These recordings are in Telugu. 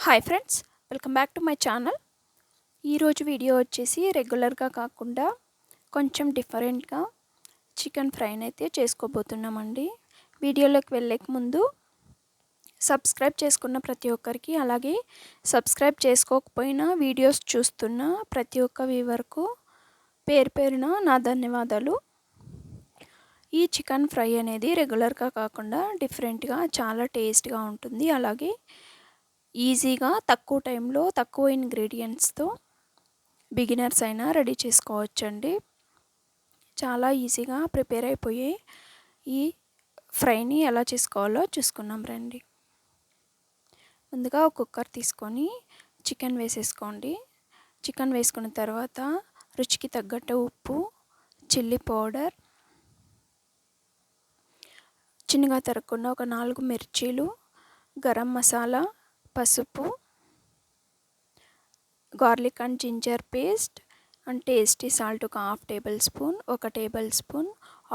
Hi friends, welcome back to my channel. ఈరోజు వీడియో వచ్చేసి రెగ్యులర్గా కాకుండా కొంచెం డిఫరెంట్గా చికెన్ ఫ్రైని అయితే చేసుకోబోతున్నామండి. వీడియోలోకి వెళ్ళేక ముందు సబ్స్క్రైబ్ చేసుకున్న ప్రతి ఒక్కరికి, అలాగే సబ్స్క్రైబ్ చేసుకోకపోయినా వీడియోస్ చూస్తున్న ప్రతి ఒక్క వ్యూవర్కు పేరు పేరున నా ధన్యవాదాలు. ఈ చికెన్ ఫ్రై అనేది రెగ్యులర్గా కాకుండా డిఫరెంట్గా చాలా టేస్ట్గా ఉంటుంది. అలాగే ఈజీగా తక్కువ టైంలో తక్కువ ఇంగ్రీడియంట్స్తో బిగినర్స్ అయినా రెడీ చేసుకోవచ్చండి. చాలా ఈజీగా ప్రిపేర్ అయిపోయే ఈ ఫ్రైని ఎలా చేసుకోవాలో చూసుకున్నాం రండి. ముందుగా ఒక కుక్కర్ తీసుకొని చికెన్ వేసేసుకోండి. చికెన్ వేసుకున్న తర్వాత రుచికి తగ్గట్టు ఉప్పు, చిల్లీ పౌడర్, చిన్నగా తరుక్కున్న ఒక 4 మిర్చీలు, గరం మసాలా, పసుపు, garlic and ginger paste and tasty salt ఒక 1/2 టేబుల్ స్పూన్, 1 టేబుల్ స్పూన్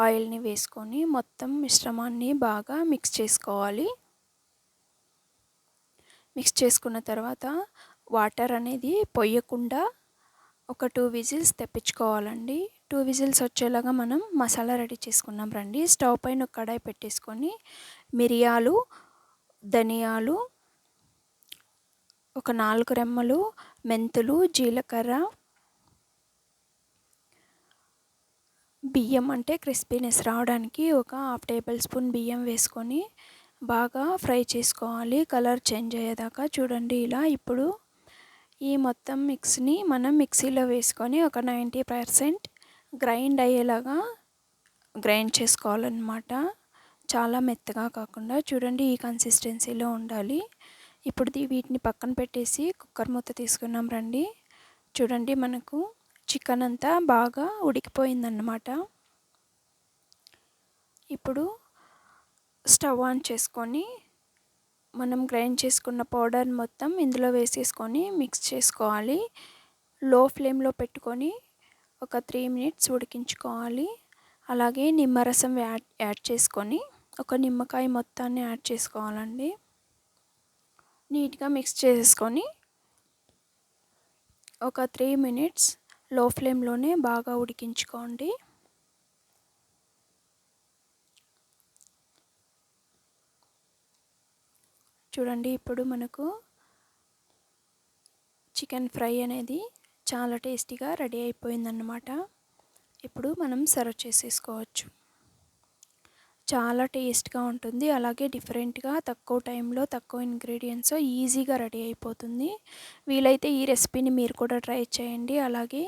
ఆయిల్ని వేసుకొని మొత్తం మిశ్రమాన్ని బాగా మిక్స్ చేసుకోవాలి. మిక్స్ చేసుకున్న తర్వాత వాటర్ అనేది పొయ్యకుండా ఒక 2 విజిల్స్ తెప్పించుకోవాలండి. 2 విజిల్స్ వచ్చేలాగా మనం మసాలా రెడీ చేసుకున్నాం రండి. స్టవ్ పైన ఒక కడాయి పెట్టేసుకొని మిరియాలు, ధనియాలు, ఒక 4 రెమ్మలు మెంతులు, జీలకర్ర, బియ్యం అంటే క్రిస్పీనెస్ రావడానికి ఒక 1/2 టేబుల్ స్పూన్ బియ్యం వేసుకొని బాగా ఫ్రై చేసుకోవాలి, కలర్ చేంజ్ అయ్యేదాకా. చూడండి ఇలా. ఇప్పుడు ఈ మొత్తం మిక్స్ని మనం మిక్సీలో వేసుకొని ఒక 90% గ్రైండ్ అయ్యేలాగా గ్రైండ్ చేసుకోవాలన్నమాట. చాలా మెత్తగా కాకుండా చూడండి ఈ కన్సిస్టెన్సీలో ఉండాలి. ఇప్పుడు వీటిని పక్కన పెట్టేసి కుక్కర్ మూత తీసుకున్నాం రండి. చూడండి మనకు చికెన్ అంతా బాగా ఉడికిపోయిందన్నమాట. ఇప్పుడు స్టవ్ ఆన్ చేసుకొని మనం గ్రైండ్ చేసుకున్న పౌడర్ మొత్తం ఇందులో వేసేసుకొని మిక్స్ చేసుకోవాలి. లో ఫ్లేమ్లో పెట్టుకొని ఒక 3 మినిట్స్ ఉడికించుకోవాలి. అలాగే నిమ్మరసం యాడ్ చేసుకొని ఒక నిమ్మకాయ మొత్తాన్ని యాడ్ చేసుకోవాలండి. నీట్గా మిక్స్ చేసుకొని ఒక 3 మినిట్స్ లో ఫ్లేమ్లోనే బాగా ఉడికించుకోండి. చూడండి ఇప్పుడు మనకు చికెన్ ఫ్రై అనేది చాలా టేస్టీగా రెడీ అయిపోయిందన్నమాట. ఇప్పుడు మనం సర్వ్ చేసేసుకోవచ్చు. చాలా టేస్ట్గా ఉంటుంది. అలాగే డిఫరెంట్గా తక్కువ టైంలో తక్కువ ఇంగ్రీడియంట్స్ ఈజీగా రెడీ అయిపోతుంది. వీలైతే ఈ రెసిపీని మీరు కూడా ట్రై చేయండి. అలాగే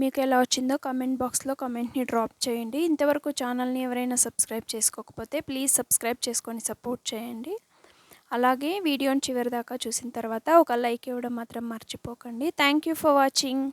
మీకు ఎలా వచ్చిందో కామెంట్ బాక్స్లో కామెంట్ని డ్రాప్ చేయండి. ఇంతవరకు ఛానల్ని ఎవరైనా సబ్స్క్రైబ్ చేసుకోకపోతే ప్లీజ్ సబ్స్క్రైబ్ చేసుకొని సపోర్ట్ చేయండి. అలాగే వీడియోని చివరి దాకా చూసిన తర్వాత ఒక లైక్ ఇవ్వడం మాత్రం మర్చిపోకండి. Thank you for watching.